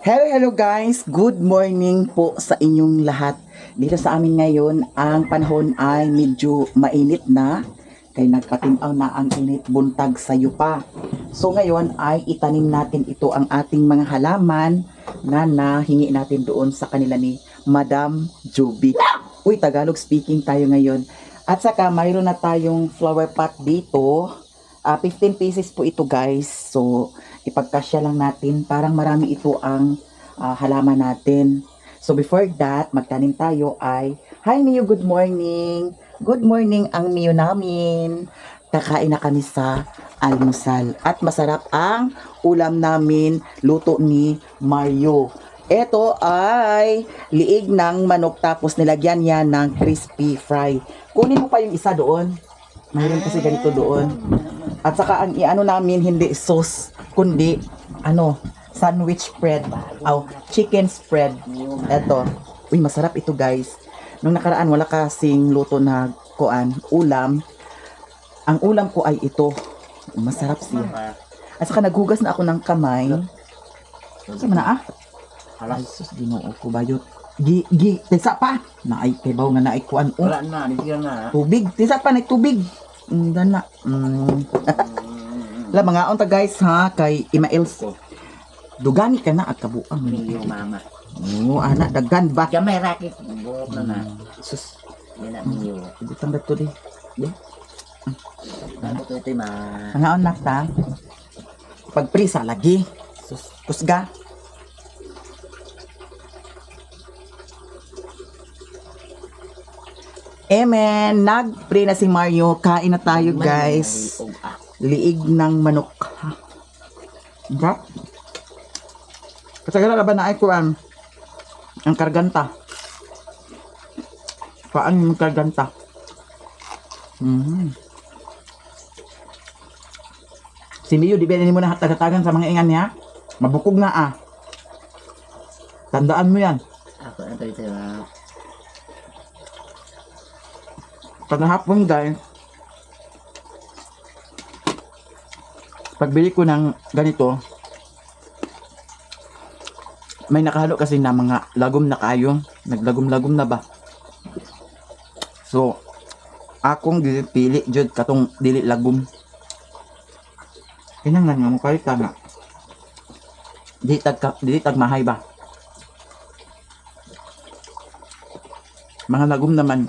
Hello guys! Good morning po sa inyong lahat. Dito sa amin ngayon, ang panahon ay medyo mainit na. Kaya nagpatimaw na ang init buntag sa yupa. So ngayon ay itanim natin ito ang ating mga halaman na nahingi natin doon sa kanila ni Madam Joby. Uy, Tagalog speaking tayo ngayon. At saka mayroon na tayong flower pot dito. 15 pieces po ito guys. So ipagkasya lang natin. Parang marami ito ang halaman natin. So before that, magtanim tayo ay, Hi Mio, good morning! Good morning ang Mio namin. Kakain na kami sa almusal. At masarap ang ulam namin, luto ni Mario. Ito ay liig ng manok tapos nilagyan niya ng crispy fry. Kunin mo pa yung isa doon. Mayroon kasi ganito doon. At saka ang iano namin hindi sauce, kundi sandwich spread. Chicken spread. Eto. Uy, masarap ito guys. Nung nakaraan wala kasing luto na ulam. Ang ulam ko ay ito. Masarap siya. At saka naghugas na ako ng kamay. Sama na Ay, sus, ginoo ko bayot. Tisa pa. Naay, kebaw nga naay kuan. Wala na, nibigyan na. Tubig. Tisa pa, tubig. Dana. La, mga onta guys ha, kay Imaels. Dugani ka na at kabuang. Yung mama. Oo, anak, dagan ba? Gamay rakit. Buhok na na. Sus, Yan na niyo. ibutang dato di. Ano to ito ma? Mga onak ta. Pagprisa lagi. Sus, kusga. Amen. Nag-pray na si Mario. Kain na tayo, guys. Liig ng manok. Diba? Kasagala na ba na ay kuan? Ang karganta. Paan yung karganta? Si Mio, di ba mo na hatag-hatagan sa mga ingan niya? Mabukog na Tandaan mo yan. Ako na ito ma. Pag hapon guys, pagbili ko ng ganito, may nakahalo kasi na mga lagom na kayo. Naglagom-lagom na ba? So, akong pili jud katong dili lagom. Kinang nga mo kalit nga. Dili tag mahay ba? Mga lagom naman.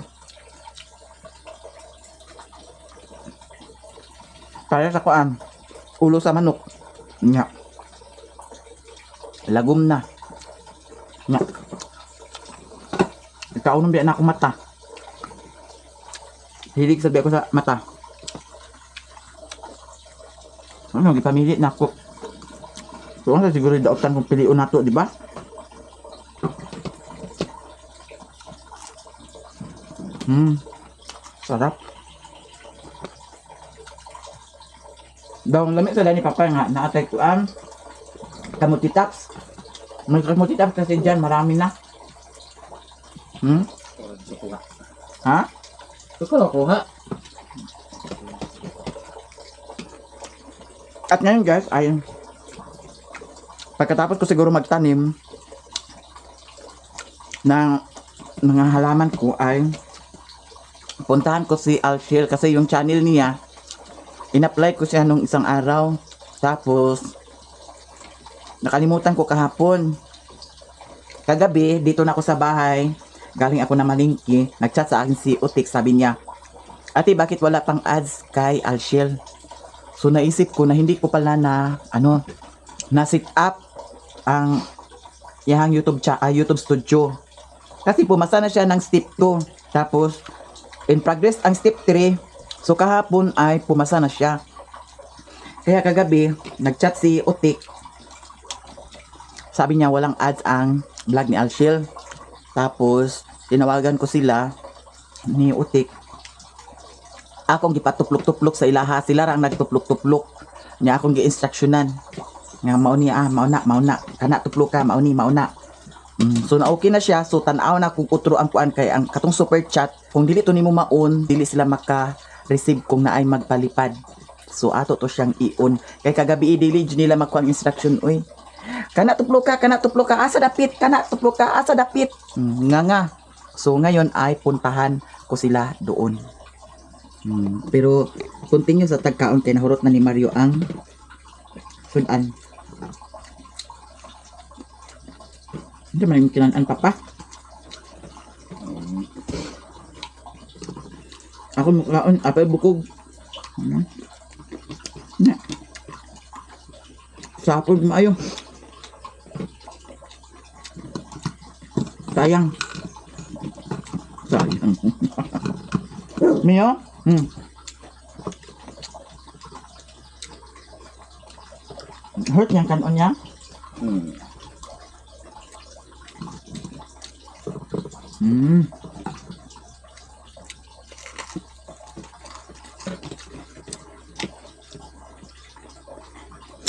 Kaya sa kuan, ulo sa manok. Nya. Lagom na. Nya. Ikaw nung biyan ako mata. Hilig sabi ako sa mata. Ano, gipamili na ako. So, ano siguro daotan kung piliun nato, di ba? Sarap. Daw lamig sa ni Papa nga naatay ko ang kamuti taps. May kamuti taps kasi dyan marami na. Ha? Ito ko ha. At ngayon guys ay pagkatapos ko siguro magtanim ng mga halaman ko ay puntahan ko si Alshil kasi yung channel niya in-apply ko siya nung isang araw. Tapos, nakalimutan ko kahapon. Kagabi, dito na ako sa bahay. Galing ako na malingki. Nag-chat sa akin si Utik. Sabi niya, Ate, bakit wala pang ads kay Alshil? So, naisip ko na hindi ko pala na sit up ang yung YouTube studio. Kasi pumasa na siya ng step 2. Tapos, in progress ang step 3. So kahapon ay pumasa na siya. Kaya kagabi, nag-chat si Utik. Sabi niya walang ads ang vlog ni Alshil. Tapos, tinawagan ko sila ni Utik. Akong gipatuplok-tuplok sa ilaha. Sila ra ang nagtuplok-tuplok. Niya akong gi-instructionan. Nga mauna. Kana tuplok ka, mauna. So na okay na siya. So tanaw na kung utro ang kuan kay ang katong super chat. Kung dili to nimo maon, dili sila receive kung naay magpalipad. So ato to siyang ion. Kay kagabi i-delete nila makuha ang instruction. Uy, Kana tuplo ka, asa dapit, kana tuplo ka, asa dapit. Nga. So ngayon ay puntahan ko sila doon. Pero continue sa tagkaon kay nahurot na ni Mario ang sudan. Hindi man yung kinanan papa. Ako makaon, apay bukog. Na. Sapod maayo. Sayang. Mio? Hurt yang kanon niya?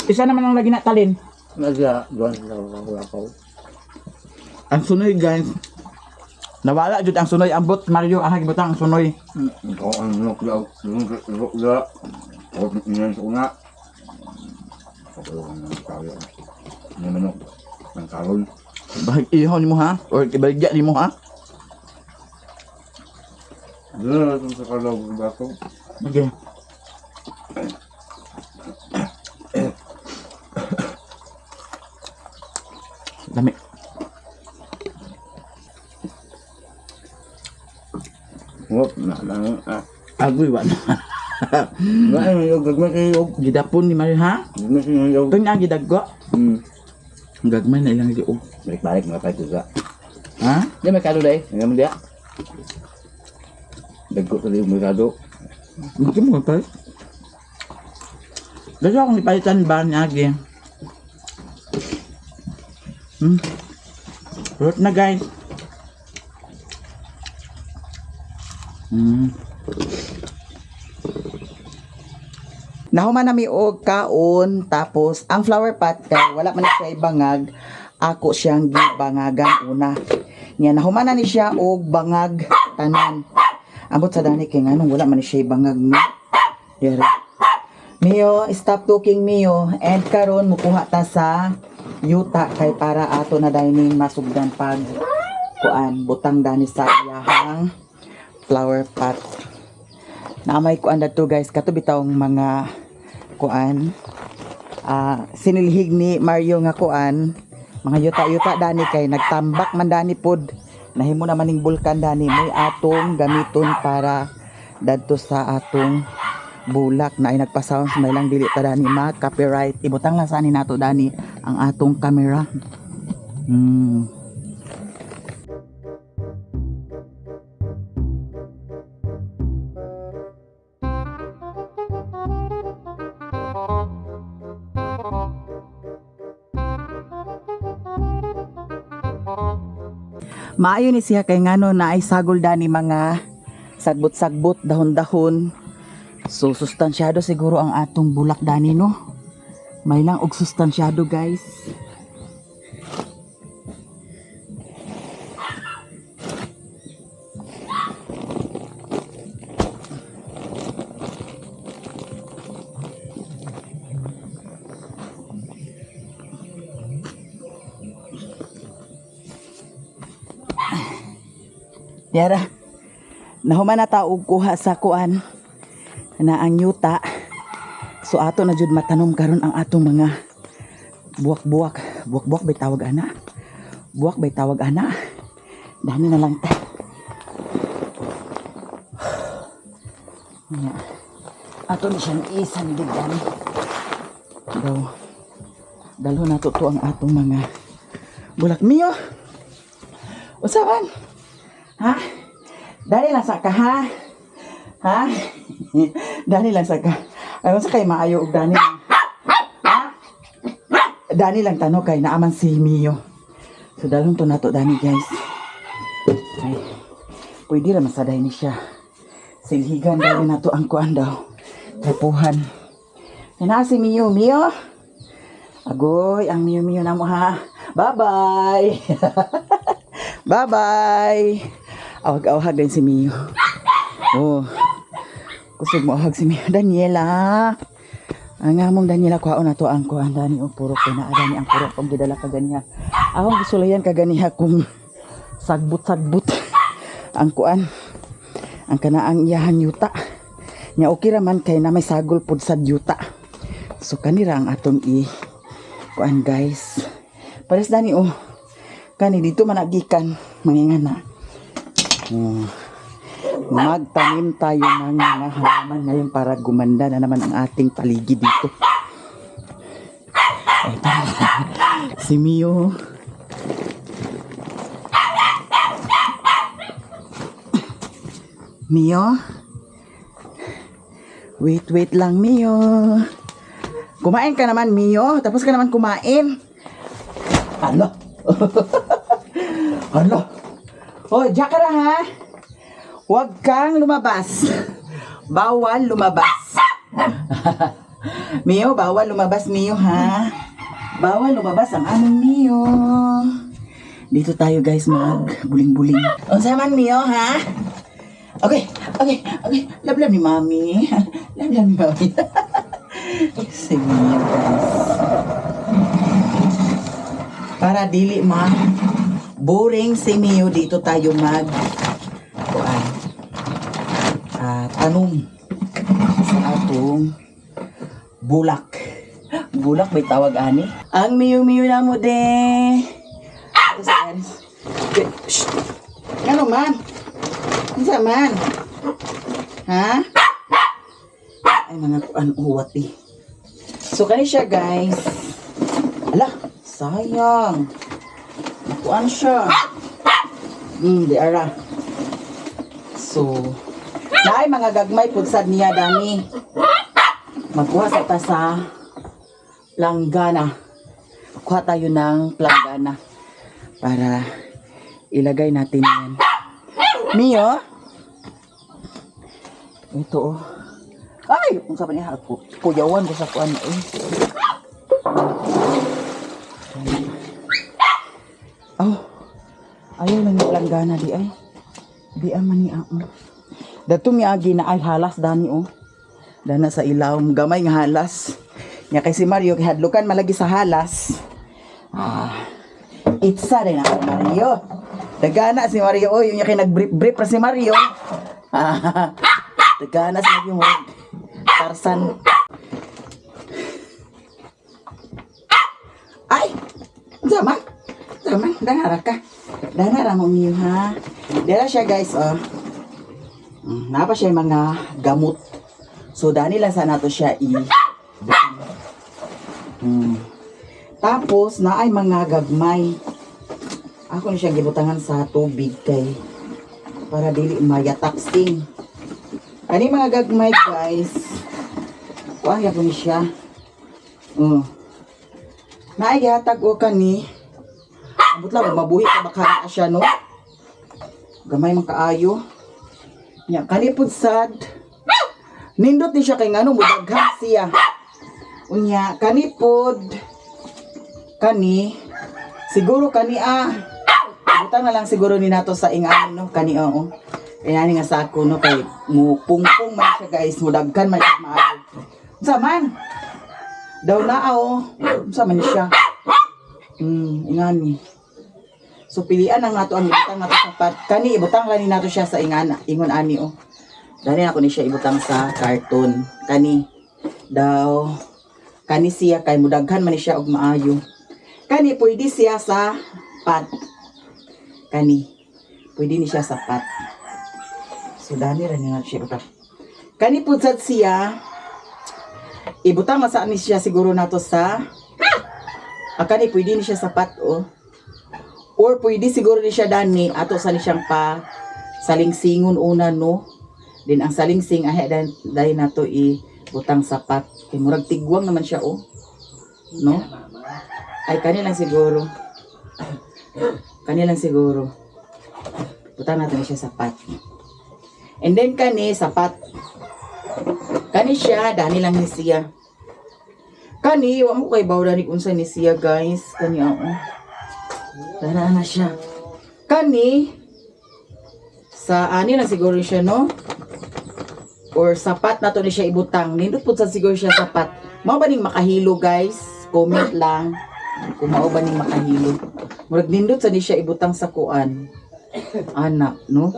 Isa naman ang lagi natalin. Doon ako. Ang sunoy guys. Nawala jud ang sunoy ambot Mario ang gibutang ang sunoy. Ikaw ang nukla. Nukla. Huwag niyan sa una. Ako ang kaya. Ano manok. Ang karon. Bahag ihaw nimo ha or ibaligya nimo ha. Dala sa kalaw ng bato. Okay. Lami. Huwag na lang. Agoy wa. Ngayon yung gagmay kayo. Gidapon ni Mario ha. Gagmay kayo. Tung na gidaggo. Gagmay na ilang giog. Balik-balik mga kayo sa. Ha? Di may kado day. Ngayon mo diya. Dagko sa yung merkado. Mungkin mo pa. Dali akong ipalitan ba ni Agi. Rot na guys. Nahuman nami og kaon tapos ang flower pot kay wala man siya ibangag, ako siyang gibangagan una. Nya nahuman na ni siya og bangag tanan. Ambot sa dani kay nganong wala man siya ibangag ni. Dere. Mio, stop talking Mio. And karon mukuha ta sa yuta kay para ato na dining masugdan pag kuan butang dani sa iyahang flower pot. Naamay kuan dato guys kato bitawng mga kuan sinilhig ni Mario nga kuan mga yuta-yuta dani kay nagtambak man dani pod nahimo naman ning bulkan dani may atong gamiton para dadto sa atong bulak na ay nagpa-sound may lang dili ta dani ma copyright ibutang lang sa ani nato dani ang atong camera. Maayo ni siya kay ngano na ay sagol dani mga sagbot-sagbot dahon-dahon. So sustansyado siguro ang atong bulak dani no. May lang og sustansyado guys. Yara, nahuman na ta og kuha sa kuan na ang yuta. So ato na jud matanom karon ang atong mga buwak-buwak. Buwak-buwak bay tawag ana. Buwak bay tawag ana. Dani na lang ta. Ato ni siyang isan digdan. Dalo na to ang atong mga bulak Mio. Usaban? Ha? Dali lang sa ka ha? Ha? Dani lang sa ka. Ayaw sa kay maayo og dani. Ha? Dani lang tano kay naaman si Mio. So dalon to nato dani guys. Ay, pwede ra masaday ni siya. Silhigan dali nato ang kuan daw. Tapuhan. Yan si Mio. Mio? Agoy, ang Mio namo ha. Bye-bye. Bye-bye. Awag-awag din si Mio. Oh. Kusog mo awag si Mio. Daniela. Ang among Daniela kuhaon na to ang kuhan dani o puro kinaadani ang puro kong gidala ka ganiha. Akong gisulayan ka ganiha kung sagbot-sagbot ang kuan. Ang kanaang iyahan yuta. Nya okay raman kay na may sagol pud sa yuta. So kanira ang atong kuan guys. Pares dani o. Kani dito managikan mangingana. Magtanim tayo ng mga halaman ngayon para gumanda na naman ang ating paligid dito. Ito, si Mio. Mio? Wait lang, Mio. Kumain ka naman, Mio. Tapos ka naman kumain. Ano? Ano? Oh, diyan ka na ha? Huwag kang lumabas. Bawal lumabas. Mio, bawal lumabas, Mio, ha? Bawal lumabas ang aming Mio. Dito tayo, guys, mag-buling-buling. O, saman, Mio, ha? Okay. Love ni Mami. Love ni Mami. Sige, Mio, guys. Para dili boring si Mio, dito tayo tanong sa atong bulak. Bulak may tawag ani. Ang Mio na mo de. Ano man? Ano man? Ha? Ay mga uwat eh. So kani siya guys. Ala, sayang. Nakuan siya. Di ara. So naay mga gagmay pudsad niya dani. Magkuha sa ta sa planggana. Kuha tayo ng planggana para ilagay natin yan. Mio? Ito oh. Ay! Kung saan niya ako. Kuyawan ko sa kuan eh. Oh. Ayaw lang yung planggana di ay. Di aman ni ako. Dato mi agi na ay halas dani oh. Dana sa ilaw gamay nga halas. Nya kay si Mario kay hadlukan malagi sa halas. Itsa rin ako Mario. Dagana si Mario oh, yung kay nag-brief pa si Mario. Dagana si Mario. Tarsan. Ay! Zaman, danara ka. Danara mo niyo ha. Dala siya guys oh. Napa siya yung mga gamot. So, dani lang sana to siya Tapos, na ay mga gagmay. Ako na siya gibutangan sa tubig kay para dili mayatak-sting. Kani mga gagmay guys. Kuha ko ni siya. Na ay gihatag o kani. Ambot lang, mabuhi ka baka na siya no. Gamay man kaayo. Nya kalipod sad nindot ni siya kay ngano mudaghan siya unya kanipod kani siguro kani butang na lang siguro ni nato sa ingani no kani oo kaya ni nga sa ako no kay mupungpong man siya guys mudaghan man siya maayo unsa man daw na unsa man siya ingani. So pilian ang nato ang ibutang nato sa pat. Kani ibutang lang ni nato siya sa ingon ani oh. Dali ako ni siya ibutang sa karton. Kani daw kani siya kay mudaghan man ni siya og maayo. Kani pwede siya sa pat. Kani pwede ni siya sa pat. So dali ra ni nato siya ibutang. Kani pudsad siya ibutang sa ani siya siguro nato sa kani pwede ni siya sa pat oh. Or pwede siguro ni siya dani ato sa ni siyang pa salingsingon una no. Din ang salingsing dahil nato butang sapat. Kay murag tigwang naman siya oh. No? Ay kanilang siguro. Kanilang siguro. Butang nato ni siya sapat. And then kani sapat. Kani siya dani lang ni siya. Kani wa mo kay bawda ni unsa ni siya guys. Kani Tara na siya. Kani sa ani lang siguro siya no? Or sapat na to ni siya ibutang. Nindot po sa siguro siya sapat. Mao ba ning makahilo guys? Comment lang kung mao ba ning makahilo. Murag nindot sa ni siya ibutang sa kuan. Anak, no?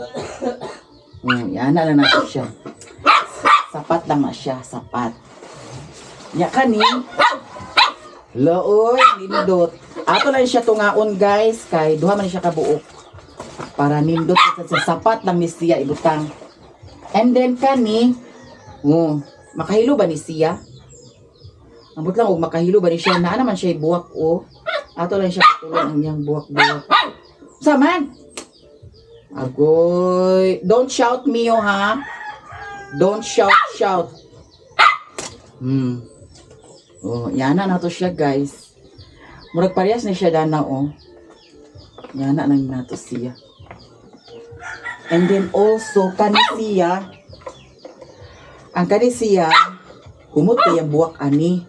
Yan na lang natin siya. Sapat lang na siya, sapat. Nya kani. Looy, nindot. Ato lang siya tungaon guys, kay duha man siya kabuok. Para nindot sa sapat lang ni siya ibutang. And then kani, makahilo ba ni siya? Ambot lang og makahilo ba ni siya? Naa naman siya buwak o. Ato lang siya tulong ang iyang buwak-buwak. Saman! Agoy. Don't shout Mio ha. Don't shout. Yana na to siya guys. Murag parehas na siya dana o. Yana lang na to siya. And then also kanisiya. Ang kanisiya humot kayang buwak ani.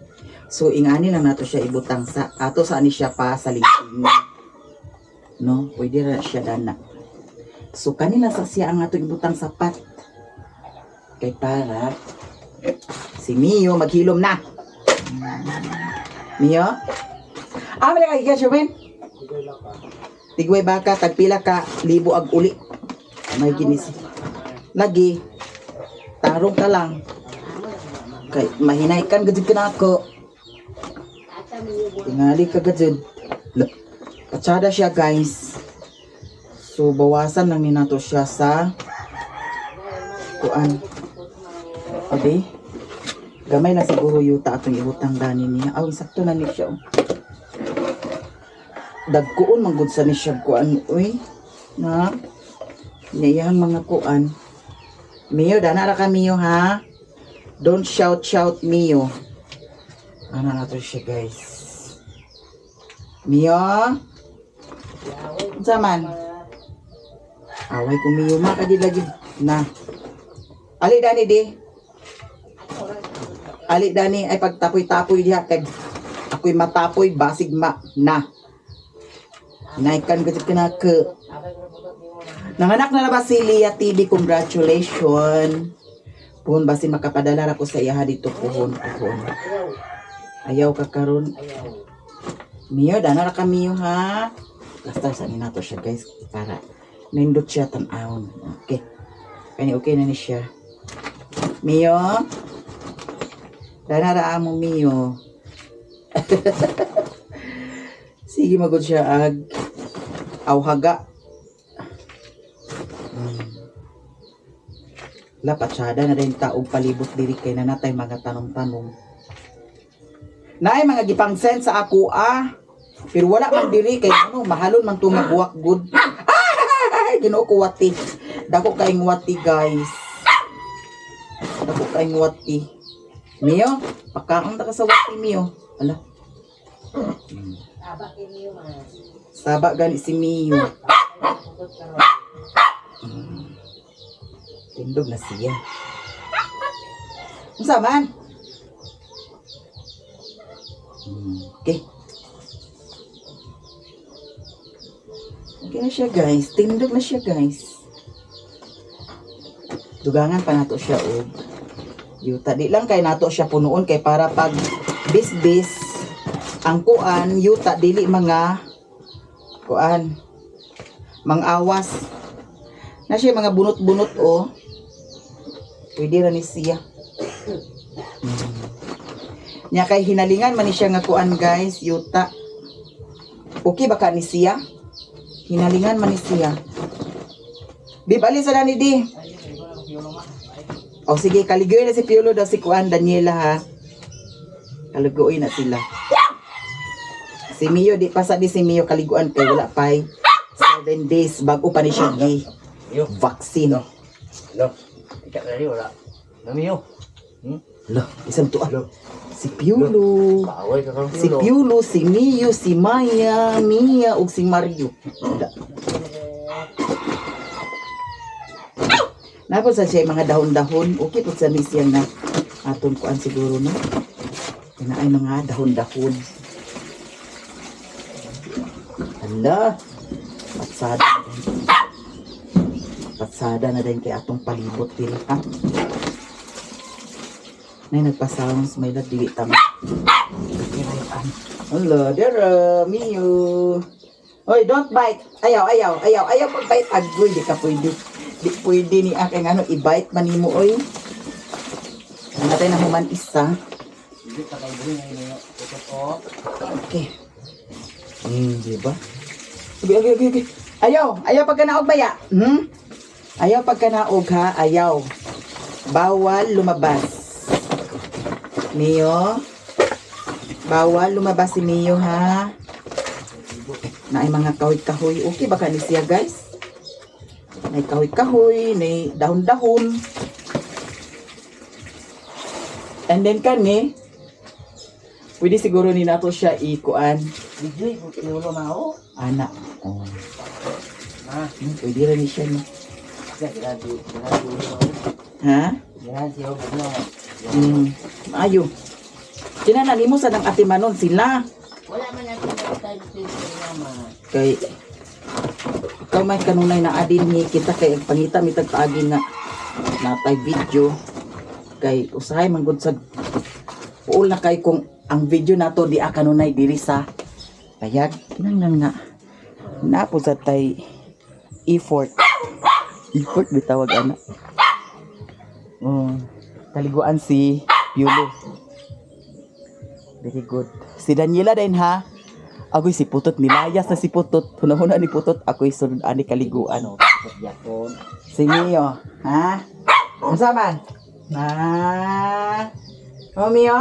So ingani lang nato siya ibutang sa ato sa ani siya pa sa lingking. No, pwede ra siya dana. So kanila sa siya ang ato ibutang sapat. Kay para si Mio maghilom na. Mio? Wala ka ikasyo, men? Tigway baka, tagpila ka, libo ag uli. May ginis. Lagi, tarong ka lang. Kay, mahinaykan gajud ka na ako. Tingali ka gajud. Patsada siya, guys. So, bawasan lang ninato siya sa kuan. Okay? Gamay na siguro yuta atong ibutang dani niya. Sakto na ni siya. Dagkuon manggod sa ni siya kuan. Uy, na. Niyang mga kuan. Mio, dana ra ka Mio ha. Don't shout Mio. Ano na to siya guys. Mio? Zaman. Away ko Mio makadilagi na. Ali dani di. Ali dani ay pagtapoy-tapoy diha kay ako'y matapoy basig na. Naikan gud kana ke. Nanganak na ba si Leah TV? Congratulations. Puhon basin makapadala ra ko sa iya dito puhon. Ayaw ka karon. Mio dana ra ka Mio ha. Basta sa nato siya guys para nindot siya tan-awon. Okay. Kani okay na ni siya. Mio. Dana ra mo Mio. Sige magod siya ag awhaga. Lapatsada na rin taog palibot diri kay nanatay mga tanong-tanong. Naay mga gipangsen sa ako pero wala man diri kay mahalon man to magbuwak good. Ginoo ko wati. Dako kaing wati guys. Dako kaing wati. Mio, pakaon ta ka sa wati Mio. Ala. Saba gani si Mio. Tindog na siya. Unsa man? Okay. Okay na siya guys. Tindog na siya guys. Dugangan pa nato siya og yuta. Di lang kay nato siya punuon kay para pag bis-bis ang kuan yuta dili mga kuan mang-awas. Na siya mga bunot-bunot o. Pwede ra ni siya. Nya kay hinalingan man ni siya nga kuan guys, yuta. Okay baka ni siya? Hinalingan man ni siya. Bibali sa dani di. O sige, kaligoy na si Piolo daw si kuan Daniela ha. Kaligoy na sila. Si Mio di pa sa di si Mio kaliguan kay wala pay 7 days bago pa ni siya gi vaccine. Lo. Ika na rin wala. Namiyo. Lo, isang tuwa. Si Piolo. Baway ka kang Si Piolo, si Mio, si Maya, Mia, ug si Mario. Wala. Napos sa siya mga dahon-dahon. Okay po sa siya na aton kuan siguro no. Ina ay mga dahon-dahon. Hala. Patsada na din kay atong palibot din ha. Nay nagpa-sounds, may dili tama. Hello, there, Miu. Oy, don't bite. Ayaw pag-bite. Agoy, di ka pwede. Di pwede ni aking ano, i-bite man mo, oy. Namatay na human isa. Hindi pa kayo buli ngayon yung tutok ko. Okay. Diba? Okay. Ayaw pagka naog baya. Ayaw pagka naog ha, ayaw. Bawal lumabas. Mio. Bawal lumabas si Mio ha. Na ay mga kahoy-kahoy. Okay baka ni siya guys? May kahoy-kahoy, may dahon-dahon. And then kani, pwede siguro ni nato siya ikuan. Hindi, pinulo na ako. Anak. Oh. Pwede rin siya no. Ginado Ha? siya ako na. Ayo. Kinanali mo sa ng ate Manon sila. Wala man natin tayo naman. Kay ikaw may kanunay na adin ni kita kay pangita mi tagpaagi nga natay video kay usahay man gud sa uol na kay kung ang video nato di kanunay diri sa payag kinanglan nga napo sa tay effort bitawag ana. Kaliguan si Piolo. Very good. Si Daniela din ha. Ako'y si Putot, nilayas na si Putot. Huna-huna ni Putot, ako'y sunod ani kaliguan. Yakon. Si Mio, ha? Ano saman? Oh, Mio?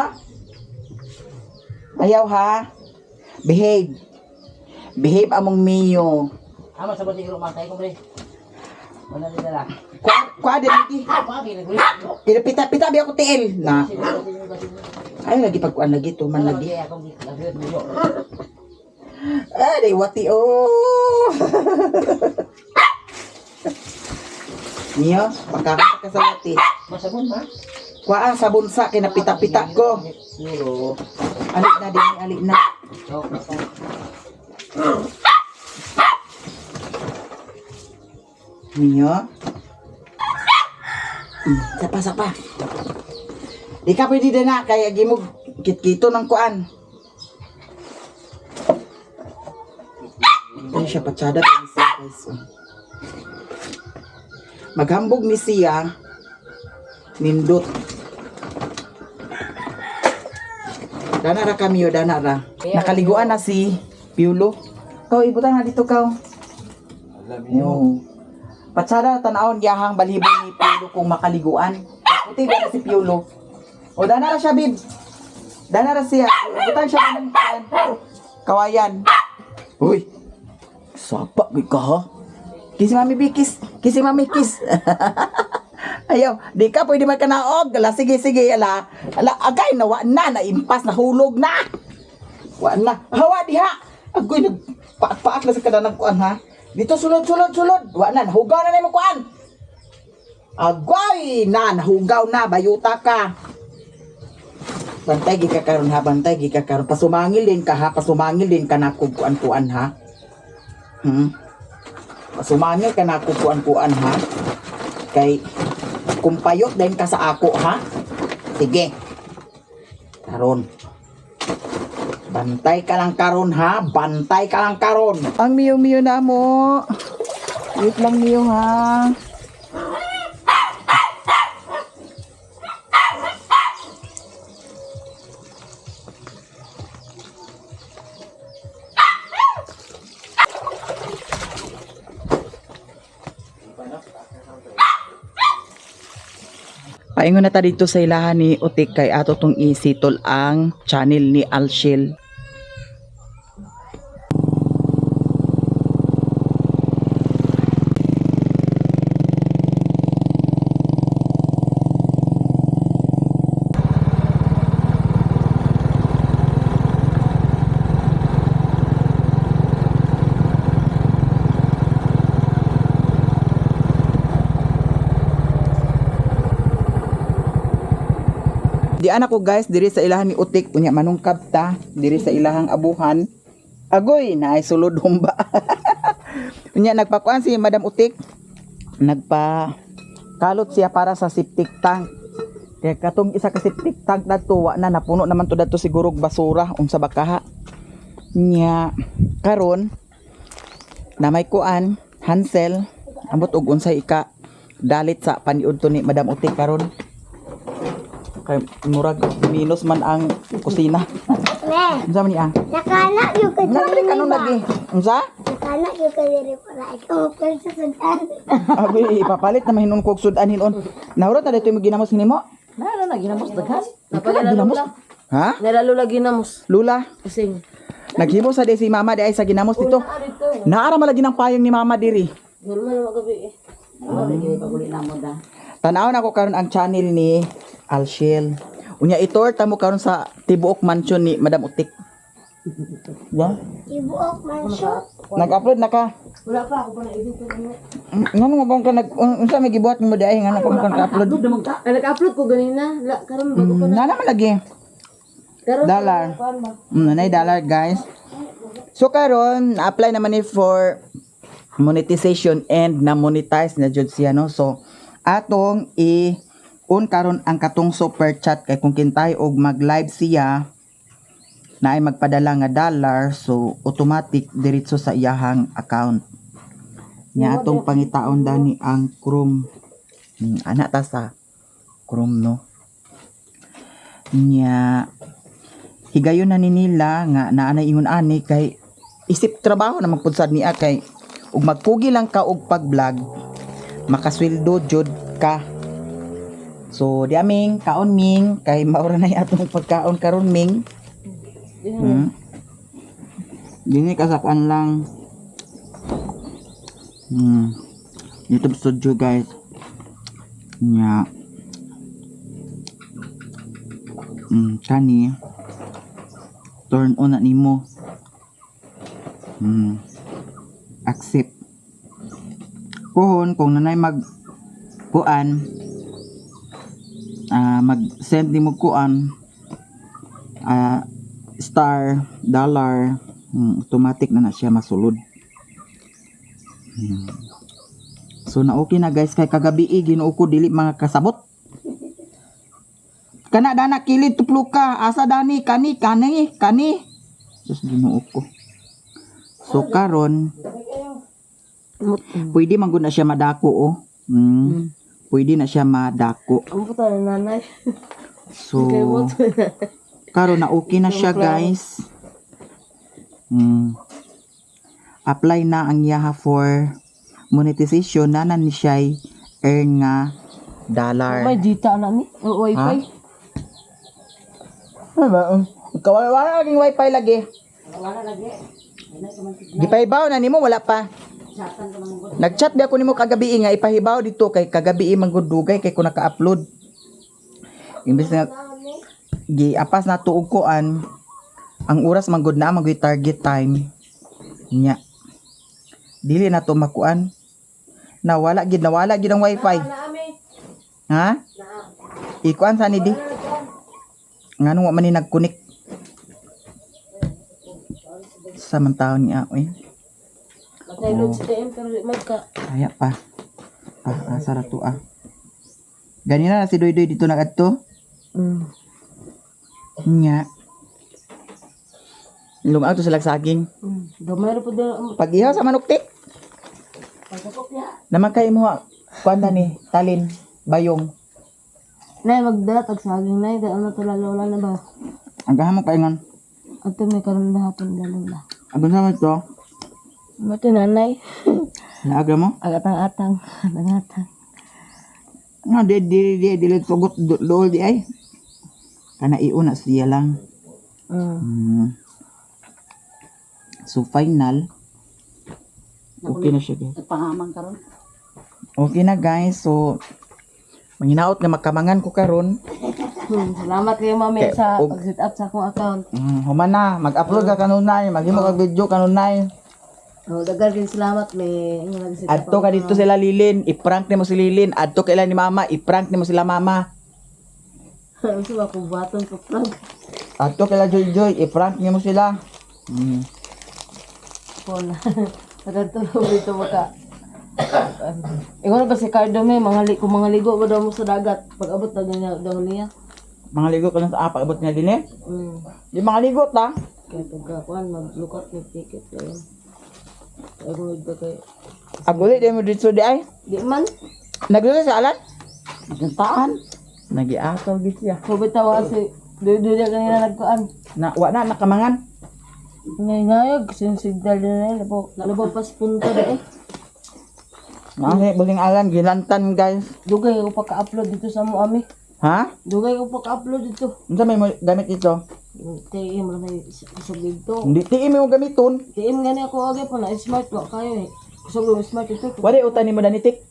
Ayaw ha? Behave. Behave among Mio. Ama sa bati ro matay ko bre. Wala din dala. Kwa din lagi. Pagi na gulit. Pita-pita biya ko tiil. Na. Ay, lagi pagkuan lagi, tuman lagi. Ay, wati oh. Mio, pagkakita ka sa wati. Masabon ha? Kuha sa bunsa, kinapita-pita ko. Nuro. Alik na din, alik na. Mio. Sapa. Di ka pwede din na, kaya gimog kit-kito ng kuan. Ay, siya patsada pa ni siya, guys. Maghambog ni siya, nindot. Danara kami o danara. Nakaliguan na si Piolo. Kau, ibutan na dito kau. Yo. Patsada tanawon yahang balhibo ni Piolo kung makaliguan. Puti ba na si Piolo? O danara siya, bib. Danara siya. Ibutan siya ng kawayan. Uy. Sapa ka ha? Kisi mami bikis. Kisi mami kis. Ayaw, di ka pwede magkanaog. Ala, sige, ala. Ala, agay, nawa na impas, nahulog na. Wa na. Hawa, diha. Agoy, nagpaak-paak na sa kadanang kuan, ha? Dito, sulod. Wa na, nahugaw na mo kuan. Agoy, nahugaw na, bayuta ka. Bantay, gikakaroon ha, Pasumangil din ka, ha? Pasumangil din ka na kuan-kuan, ha? Pasumangil ka na kuan-kuan, ha? Kay kumpayot din ka sa ako, ha? Sige. Karon. Bantay ka lang karon, ha? Bantay ka lang karon. Ang Mio na mo. Wait lang, Mio, ha? Paingon na ta dito sa ilahan ni Utik kay ato tong isitol ang channel ni Alshel. Di anak ko guys, diri sa ilahan ni Utik, unya manungkab ta, diri sa ilahang abuhan. Agoy, naay sulod humba. Unya nagpakuan si Madam Utik. Nagpa kalot siya para sa septic tank. Kaya katong isa kasi TikTok dato wa na napuno naman to dato siguro og basura unsa ba kaha. Nya karon na may kuan Hansel ambot og unsay ika dalit sa paniud to ni Madam Utik karon. Kay murag minus man ang kusina. Ne, Unsa man niya? nakana yung ka Nalali ka nung lagi. Unsa? Nakana yung ka diri para ikaw sa sundan. Abi ipapalit na mahinon kog sudan hinon. Nahurot na dito mo ginamos nimo? Nara na ginamos daghan. Ginamos? Ha? Nalalo lagi ginamos. Lula, Kasing. naghimo sa di si mama di ay sa ginamos dito. Naara malagi ng payong ni mama diri. Normal mo gabi eh. Lagi paguli na mo da. Tanaw na ko karon ang channel ni Alshel. Unya itor tamo karon sa Tibuok Mansion ni Madam Utik. Ya? Ibuok man siya. Nag-upload na ka. Wala pa ako pa na edit ko. Ngano mo bang ka nag unsa may gibuhat mo di ay ngano ko ka upload? Nag-upload ko ganina. La karon bago pa na. Na naman lagi. Karon Dollar. kuan ba? Nanay dollar guys. So karon apply naman ni for monetization and na monetize na jud siya no. So atong on karon ang katong super chat kay kung kintay og mag-live siya na ay magpadala nga dollar so automatic diretso sa iyahang account. Nya atong pangitaon dani ang Chrome. Ana ta sa Chrome no. Nya higayon na ni nila nga naanay ingon ani kay isip trabaho na magpudsad niya kay ug magpugi lang ka og pag-vlog makasweldo jud ka. So di aming kaon ming kay maura na atong pagkaon karon ming. Dini kasakan lang. YouTube studio guys. Nya. Kani turn on na nimo. Accept. Kuhon kung nanay mag kuan mag-send nimo kuan star dollar automatic na siya masulod. So na okay na guys kay kagabi Ginoo ko dili mga kasabot. Kana dana kilid tuplo ka asa dani kani sus Ginoo ko. So karon pwede man gud na siya madako oh. Pwede na siya madako. Ang puta na nanay. So karon na okay na siya guys. Apply na ang yaha for monetization na ni siya earn nga dollar. May data na ni. O wifi. Wala laging wifi lagi. Gipahibaw na nimo wala pa. Nagchat ba ako nimo kagabi nga ipahibaw dito kay kagabi manggudugay kay ko naka-upload. Imbes na giapas na tuog koan ang oras manggod na magoy target time nya. Dili na to makuan. Nawala gid ang wifi. Ha? Ikuan sa ni di. Ngano wa man ni nag-connect. Samantaon niya oy. Download sa DM pero di magka. Kaya pa. Asara to Ganina na si Doy dito na adto. Nya. Lumaw to sila saging. Gamay ra pud Pag ihaw sa manok tik. pagkakop niya. Naman kay mo kuanda ni talin bayong. Nay magdala tag saging nay da ano to lalola na ba? Ang gahamon kaingon. Ato may karon hapon lalola. Abang sama to. Mati nanay. Naaga mo? Agatang-atang. Agatang. Nga dili sugot dool di ay. Kana iuna siya lang. So final. Okay na siya guys. Pangamang karon. Okay na guys. So manginaot nga makamangan ko karon. Salamat kayo mami Okay, sa pag-set up sa akong account. Human na, mag-upload ka kanunay, maghimo ka video kanunay. Oh, dagan din salamat may nag-set up. Adto ka dito sila Lilin, i-prank nimo si Lilin. Adto ka ila ni mama, i-prank nimo sila mama. Ano ba ko baton ko prank? Adto ka ila Joy, i-prank nimo sila. Pon. Dagan to dito maka Ikaw na ba si Cardo may mga ligo ba daw mo sa dagat pag abot na ganyan daw niya. Mga ligo ka lang sa apa, abot nga din eh. Di mga ligo ta. Kaya pagkakuan maglukat ng ticket kayo. Ay kung ba kay Aguli, di mo dito di ay. di man Nagluto sa alan? Gantaan. Nagiakaw git siya. Kubit tawa kasi doon kanina nagkuan. Wa na, nakamangan. Ngayag sinsigdal na po. Labo pas punta na eh. Nasi, buling alan, gilantan guys. Dugay ko pa ka-upload dito sa mo ami. Ha? Dugay ko pa ka-upload dito. Ano may mo gamit ito? TM lang na kusog dito. Hindi, tiim mo gamiton. TM gani ako agi pa na smart wa kayo eh. Kusog yung smart ito. Wari utan ni mo danitik.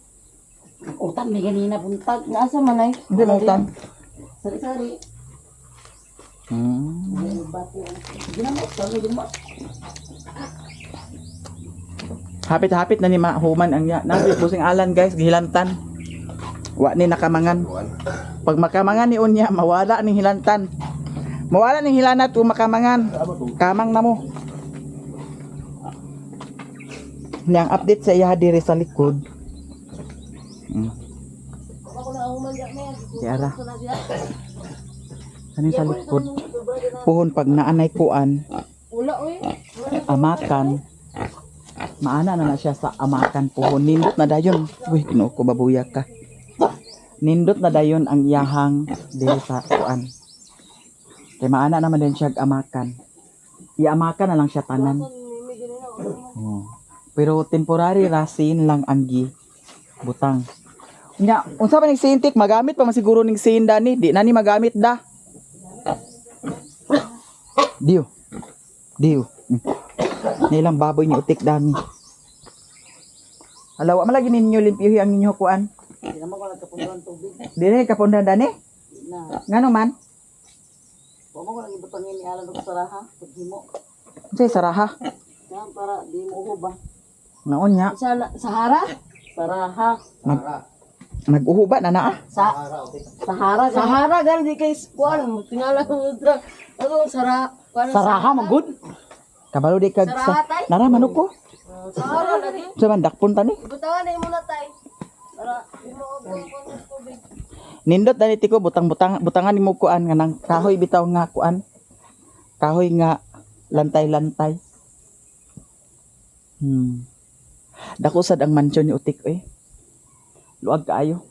Utan may ganina puntag. Naasa man ay? Hindi mo utan. Sari-sari. Ginamot ka na gumat. Hapit-hapit na ni mahuman ang ya. Nasi, busing alan guys, gilantan. Wa ni nakamangan. Pag makamangan ni unya, mawala ning hilantan. Mawala ning hilanat kung makamangan. Kamang na mo. Yang update sa iya diri sa likod. Ako na ang umandyak na yan. Di ara. Kanin sa likod. Puhon pag naanay kuan, Wala oy. amakan. Maana na siya sa amakan puhon. Nindot na dayon. Uy, kinuha ko babuyak ka. Nindot na dayon ang iyahang diri sa kuan. Kay maana naman din siya amakan. Iamakan na lang siya tanan. Oh. Pero temporary rasin lang ang butang. Nya, unsa man ning sintik magamit pa man siguro ning sinda ni, di na ni magamit da. Diyo. Nilang baboy ni utik dami. Alawa malagi ninyo limpyuhi ang inyo kuan. Hindi naman ko nagkapunduan tubig. Dili kapundan dani. Na. Ngano man? Huwag mo ko nang ibutangin ni Alan ko sa raha. Paghimo. Unsay saraha? Yan para di mo uho ba. Naon nya? Sahara? Saraha. Nag-uho ba na naa? Sahara. Sahara gan di kay kuan mo tingala mo tra. Ano sara? Saraha magud. Kabalo di kag Saraha, tay? Nara manok ko. Sahara lagi. Sa man dakpon tani. Ibutawan na mo na tay. Para di mo uho ng tubig. Nindot dani tiko butangan nimo kuan nga nang kahoy bitaw nga kuan. Kahoy nga lantay-lantay. Dako sad ang mansyon ni utik eh. Luag kaayo.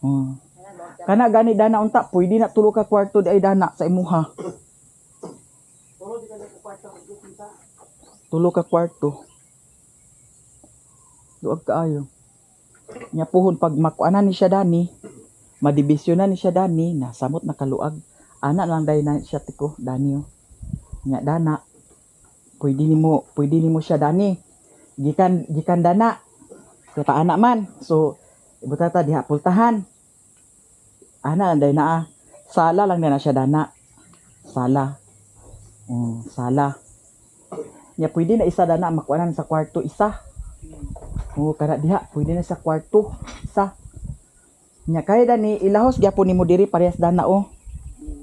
Oh. Kana gani dana unta, pwede na tulo ka kwarto di ay dana sa imuha. Tulo ka kwarto. Luag kaayo. Nya puhon pag makuanan ni siya dani, madibisyonan ni siya dani, nasamot na kaluag. Ana lang dai na siya tiko dani. Nya dana. Pwede nimo siya dani. Gikan dana. Kaya pa anak man. So, ibutata diha pultahan. Ana anday na sala lang na siya dana. Sala. Sala. Ya pwede na isa dana makuanan sa kwarto isa. Kada diha pwede na sa kwarto isa. Nya kay dani ilahos gyapon nimo diri parehas dana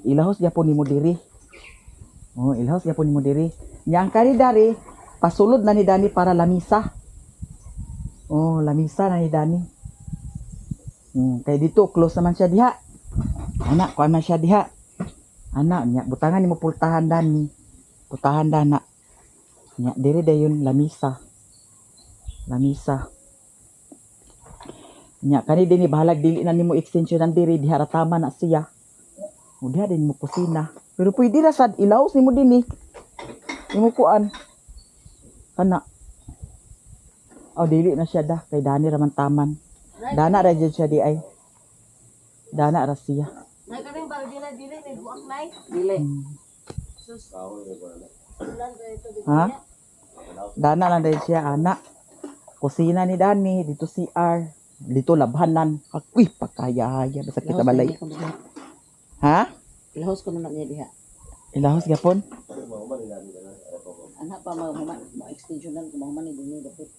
Ilahos gyapon nimo diri. Ilahos gyapon nimo diri. Nya ang kari dari pasulod na ni dani para lamisa. Lamisa na ni Dani. Kay dito, close naman siya diha. Anak, kuan man siya diha. Anak, nya, butangan ni mo pultahan Dani. Pultahan dana. Nya, diri dayon lamisa. Lamisa. Nya, kani din ni bahalag dili na nimo extensionan diri, diha ratama na siya. Diha din mo kusina. Pero pwede ra sad, ilaos nimo din eh. Nimo kuan. Anak. Dili na siya da. Kay Dani raman taman. Dana ra dyan siya di ay. Dana ra siya. Nay kaning para dili may buak nay. Dili. Sus. Ha? Dana lang din siya, anak. Kusina ni Dani. Dito CR. Dito labhanan. Uy, pagkaya-haya. Basta kita balay. Ha? Ilahos ko na niya diha. Ilahos gapon? Anak pa ma-extensionan ko man ni dinhi dapat.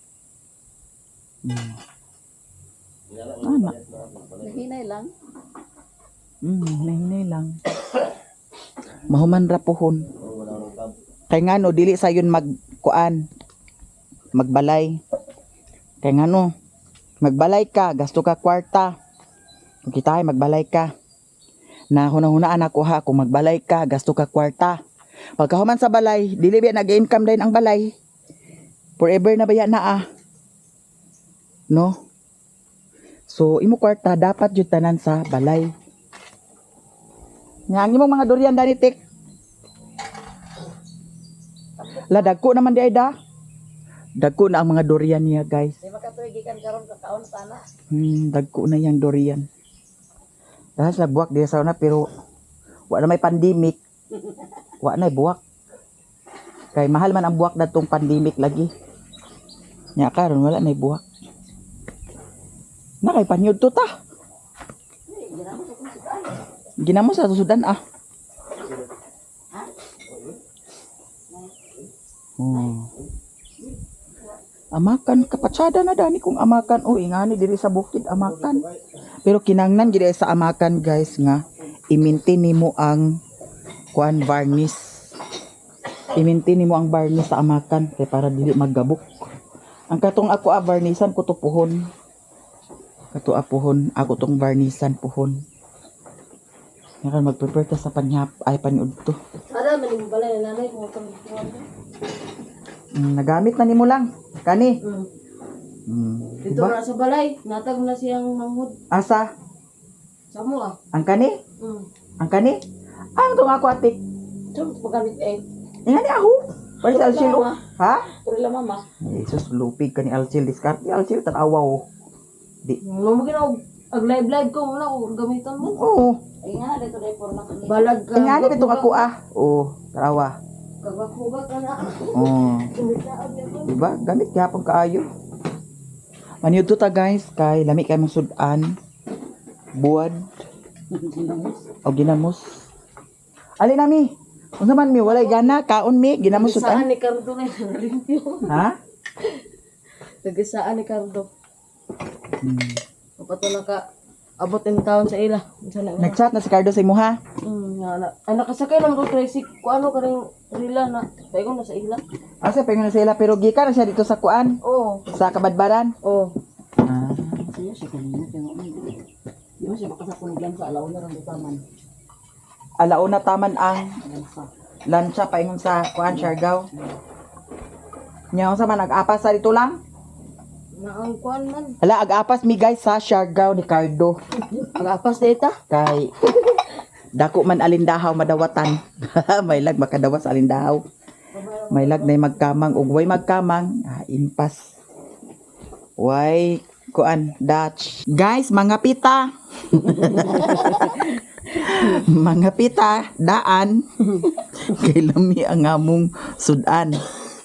Anak. Hinay lang. Nahinay lang. Mahuman ra pohon. Kay nga no, dili sayon magkuan. Magbalay. Kaya nga no, magbalay ka, gasto ka kwarta. Kung kita ay magbalay ka. Na hunahunaan ako ha, kung magbalay ka, gasto ka kwarta. Pagkahuman sa balay, dili ba nag-income din ang balay. Forever na ba yan na No? So, imo kwarta, dapat yung tanan sa balay. Nga, ang imong mga durian danitik. La, dagko naman di ay da. Dagko na ang mga durian niya, guys. Di makatuigikan karon sa kaon sana. Dagko na yung durian. Dahil sa buwak di sa una, pero wala na may pandemic. Wala na buwak. Kay mahal man ang buwak na tong pandemic lagi. Nya karon wala na buwak. Na kay panyod to ta. Ginamos sa sudan Amakan kapatsada na dani kung amakan ingani diri sa bukid amakan. Pero kinangnan gid sa amakan guys nga i-maintain nimo ang kuan varnish. I-maintain nimo ang varnish sa amakan kay para dili maggabok. Ang katong ako varnishan ko to puhon. Kato puhon ako tong varnishan puhon. Nga mag-prepare ta sa panyap ay paniud to. Ada man yung balay na nanay kung kami. Nagamit na nimo lang kani. Dito na sa balay, natag na siyang manghud. Asa? Samo Ang kani? Ang kani? Ang tong ako atik. Tum pagamit Ingani ako. Pwede sa alsil o. Ha? Turila mama. Jesus, lupig ka ni alsil. Diskarte alsil, tanawa o. Di. Mo mo ginaw ag live ko muna ko gamitan mo. Oo. Ay nga dito dai forma kanina. Balag ka. Ingani bitong ako Oo, tanawa. Kagwakuga ka na. Oo. Diba? Gamit gyapon kaayo. Maniud to ta guys kay lami kay masudan. Buwad. O ginamos. Ali nami. Unsa man mi walay gana kaon mi ginamos sudan. Saan ni Cardo na limpyo. Ha? Nagisaan ni Cardo. Kapato na ka abot yung taon sa ila. Nag-chat na si Cardo sa imo ha. Nakasakay lang ko tricycle. Kung ano ka rin rila na. Paingon na sa ila. Asa pa na sila pero gikan na siya dito sa kuan. Oo. Sa Kabadbaran. Oo. Siya siya kanina pero di ba siya makasakunog lang sa alaw na rin taman. Alauna taman ang lancha paingon sa kuan Siargao. Nya sa man nag-apas sa dito lang. Naang kuan man. Hala ag-apas mi guys sa Siargao ni Cardo. Agapas data. Kay dako man alindahaw madawatan. May lag makadawas alindahaw. May lag nay magkamang ug way magkamang impas. Way kuan Dutch. Guys, mga pita. Mga pita daan. Kay lami ang among sudan.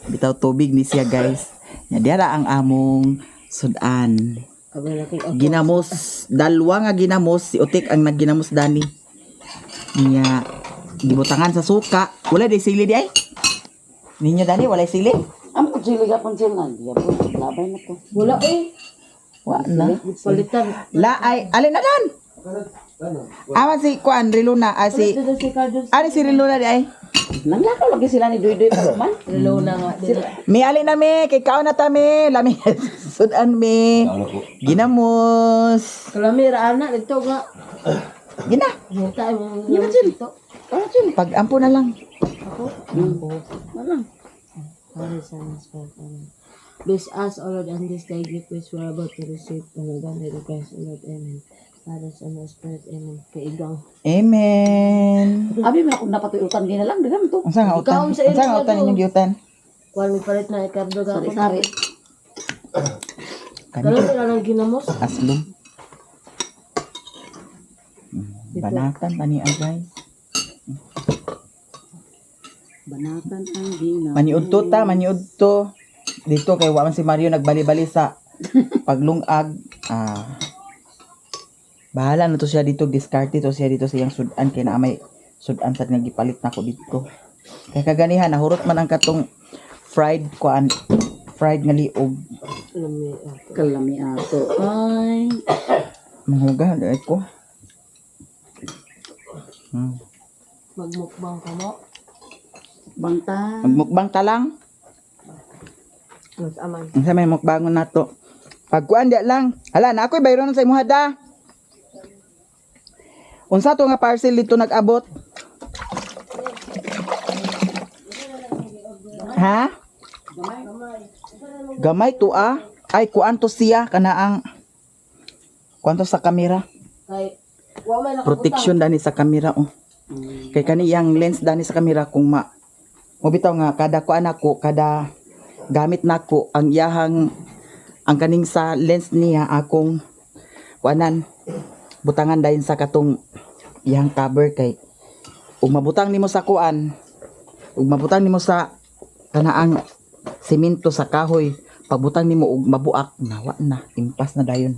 Bitaw tubig ni siya guys. Nya diara ang among sudan. Ginamos, dalwa nga ginamos, si Utik ang nagginamos dani. Nya gibutangan sa suka. Wala di sili di ay. Ninyo dani wala sili? Ang sili gapon siya nga, di po labay na to. Wala eh. Wa na. Palitan. La ay alin na dan? Awan si kuan Riluna si Dito si Cardo. ari si Riluna di ay. Nanglakaw lagi sila ni Doy-Doy pa man. Relo na nga. Mi alin na mi kay kaon na ta mi lami sudan mi. Ginamos. Kalamira ana dito nga. Gina. Hinta mo dito. Pag ampo na lang. Bless us, O Lord, and this day gift which we are about to receive. And we don't need the best, O Lord, amen. Father, Son, and Spirit, amen. Kaigang. Amen. Abi man akong napatuyutan din na lang diram to. Unsa nga utan? Ikaw sa Unsa nga ilo, utan Lord. inyong giutan? Kuan mi palit na Ricardo ga. Sari-sari. Kalamira lang ginamos. Aslum. Banatan tani guys. Banatan ang ginaw. Maniud to ta, maniud to. Dito kay wa man si Mario nagbali-bali sa paglungag. Bahala na to siya dito, discard to siya dito sa iyang sudan kay na may sudan sa nagipalit na ko dito. Kay kaganihan nahurot man ang katong fried nga liog. Kalami ato. Ay. Mahuga dai ko. Magmukbang ka mo. Bangta. Magmukbang ta lang. Mas aman. Unsa may mukbangon nato? Pagkuan di lang. Hala na ako'y bayron sa imuha da. Unsa to nga parcel dito nag-abot? Ha? Gamay to ah. Ay kuan to siya kana ang kuan to sa kamera. Kay, wa may nakabutang. Protection dani sa kamera oh. Kay kaniyang lens dani sa kamera kung mobitaw nga kada kuan ako kada gamit nako ang iyahang ang kaning sa lens niya akong kuanan butangan dayon sa katong iyang cover kay ug mabutang nimo sa kuan ug mabutang nimo sa kanaang semento sa kahoy pagbutang nimo ug mabuak nawa na impas na dayon.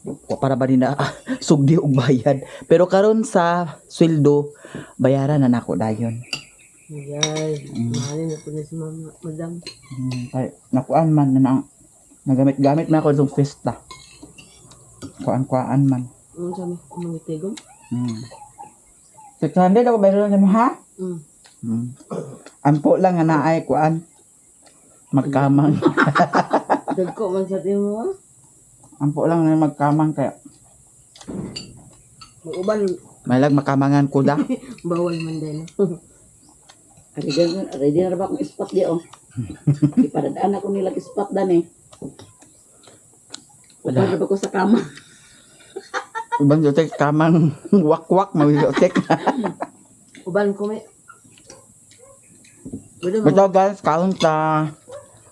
Wa para ba nina sugdi og bayad pero karon sa sweldo bayaran na nako dayon. Guys, mahalin na po na si mama, madam. Ay nakuan man na nagamit-gamit man ako sa festa. Kuan man. Ano sabi? Mangitigom? 600 ako bayaran kami ha? Mm. Ampo lang nga naay kuan magkamang. Dagko man sa tiyo mo, ha? Ampo lang na magkamang kaya Mag-uban, may lag makamangan ko da. bawal man din. Ready na ba akong spot di oh. Iparadaan ako nila spot dan eh. Upan ba ko sa kama. Ubang jotek kamang wak-wak mawiyotek. Uban ko may. Pwede mo. Beto guys, kaon ta.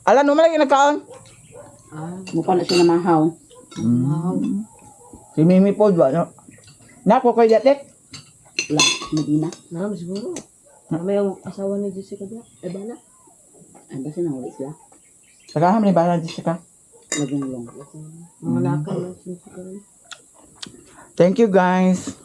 Ala no man lagi nagkaon. Mukha na siya na mahaw. Wow. Si Mimi po ba no? Nako koy jatek. Wala, Medina. Naram siguro. May ang asawa ni Jessica diya. Eh bala. Ay, basta na ulit sila. Tagaham ni bala Jessica. Laging long. Mga nakal lang siya. Thank you guys.